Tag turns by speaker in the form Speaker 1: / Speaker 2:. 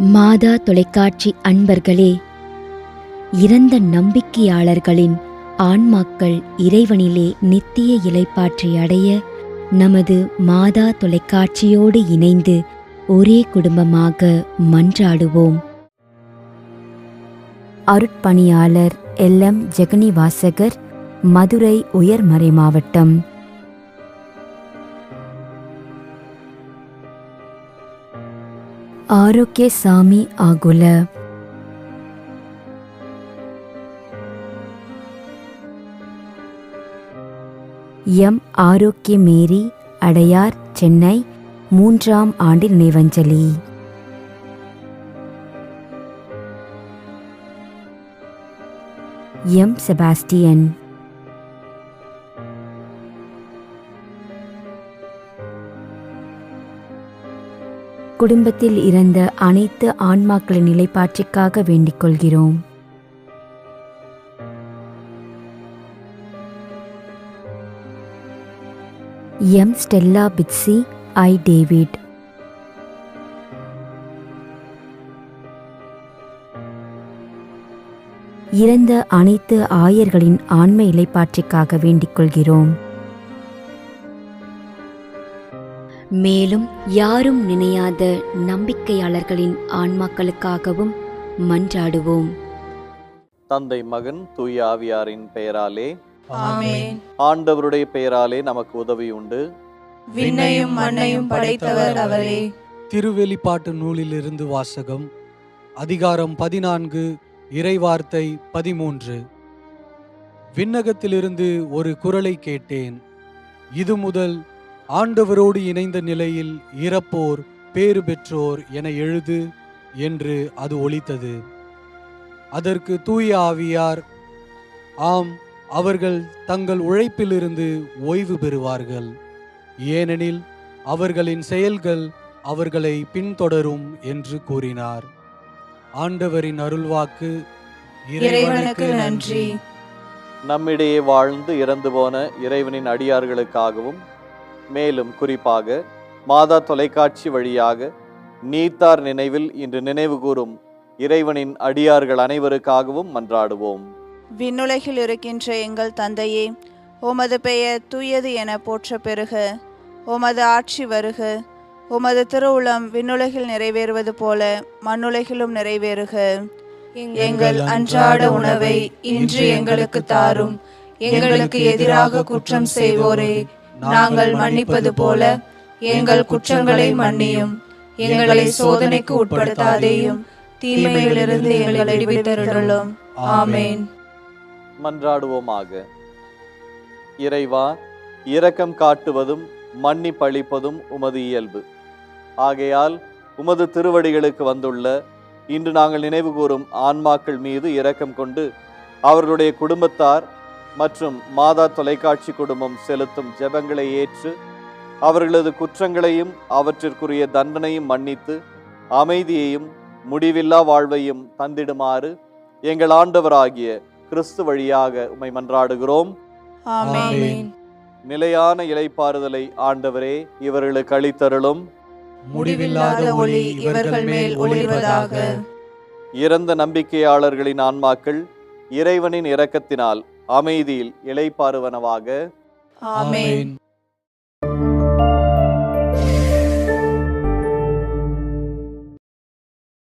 Speaker 1: மாதா தொலைக்காட்சி அன்பர்களே, இறந்த நம்பிக்கையாளர்களின் ஆன்மாக்கள் இறைவனிலே நித்திய இளைப்பாற்றி அடைய நமது மாதா தொலைக்காட்சியோடு இணைந்து ஒரே குடும்பமாக மன்றாடுவோம். அருட்பணியாளர் LM ஜெகனிவாசகர், மதுரை உயர்மறை மாவட்டம். ஆரோக்கியசாமி ஆகுல. எம் ஆரோக்கியமேரி, அடையார், சென்னை, 3ஆம் ஆண்டு நினைவஞ்சலி. எம் செபாஸ்டியன். குடும்பத்தில் இறந்த அனைத்து ஆன்மாக்களின் நிலைப்பாற்றிற்காக வேண்டிக் கொள்கிறோம். எம் ஸ்டெல்லா பிட்சி, ஐ டேவிட். இறந்த அனைத்து ஆயர்களின் ஆன்ம இலைப்பாற்றிற்காக வேண்டிக் கொள்கிறோம். மேலும் யாரும் நினையாத நம்பிக்கையாளர்களின் ஆன்மாக்களுக்காகவும் மன்றாடுவோம்.
Speaker 2: தந்தை, மகன், தூய ஆவியாரின் பெயராலே
Speaker 3: ஆமென்.
Speaker 2: ஆண்டவருடைய பெயராலே நமக்கு உதவி உண்டு.
Speaker 3: விண்ணையும் மண்ணையும் படைத்தவர் அவரே.
Speaker 4: திருவெளிப்பாட்டு நூலிலிருந்து வாசகம். அதிகாரம் 14, இறைவார்த்தை 13. விண்ணகத்திலிருந்து ஒரு குரலை கேட்டேன். இது முதல் ஆண்டவரோடு இணைந்த நிலையில் இறப்போர் பேறு பெற்றோர் என எழுது என்று அது ஒலித்தது. அதற்கு தூய ஆவியார், ஆம், அவர்கள் தங்கள் உழைப்பிலிருந்து ஓய்வு பெறுவார்கள், ஏனெனில் அவர்களின் செயல்கள் அவர்களை பின்தொடரும் என்று கூறினார். ஆண்டவரின் அருள்வாக்கு.
Speaker 3: இறைவனுக்கு நன்றி.
Speaker 2: நம்மிடையே வாழ்ந்து இறந்து போன இறைவனின் அடியார்களுக்காகவும், மேலும் குறிப்பாக மாதா தொலைக்காட்சி வழியாக நீத்தார் நினைவில் இன்று நினைவு கூறும் இறைவனின் அடியார்கள் அனைவருக்காகவும் மன்றாடுவோம்.
Speaker 3: விண்ணுலகில் இருக்கின்ற எங்கள் தந்தையே, உமது பெயர் தூயது என போற்ற பெறுக. உமது ஆட்சி வருக. உமது திருவுளம் விண்ணுலகில் நிறைவேறுவது போல மண்ணுலகிலும் நிறைவேறுக. எங்கள் அன்றாட உணவை இன்று எங்களுக்கு தாரும். எங்களுக்கு எதிராக குற்றம் செய்வோரே நாங்கள் மன்னிப்பது போல எங்கள் குற்றங்களை மன்னியும். எங்களை சோதனைக்கு உட்படுத்தாதேயும், தீமையிலிருந்து எங்களை விடுவித்தருளும். ஆமென்.
Speaker 2: மன்றாடுவோமாக. இறைவா, இரக்கம் காட்டுவதும் மன்னிப்பளிப்பதும் உமது இயல்பு. ஆகையால் உமது திருவடிகளுக்கு வந்துள்ள இன்று நாங்கள் நினைவு கூறும் ஆன்மாக்கள் மீது இரக்கம் கொண்டு அவர்களுடைய குடும்பத்தார் மற்றும் மாதா தொலைக்காட்சி குடும்பம் செலுத்தும் ஜெபங்களை ஏற்று அவர்களது குற்றங்களையும் அவற்றிற்குரிய தண்டனையும் மன்னித்து அமைதியையும் முடிவில்லா வாழ்வையும் தந்திடுமாறு எங்கள் ஆண்டவராகிய கிறிஸ்து வழியாக உம்மை மன்றாடுகிறோம்.
Speaker 3: ஆமென்.
Speaker 2: நிலையான இளைப்பாறுதலை ஆண்டவரே இவர்களுக்கு அளித்தருளும்.
Speaker 3: முடிவில்லாத ஒளி இவர்கள் மேல் ஒளிர்வதாக.
Speaker 2: இறந்த நம்பிக்கையாளர்களின் ஆன்மாக்கள் இறைவனின் இரக்கத்தினால் அமைதியில் இளைப்பாறுவனவாக.
Speaker 3: ஆமென்.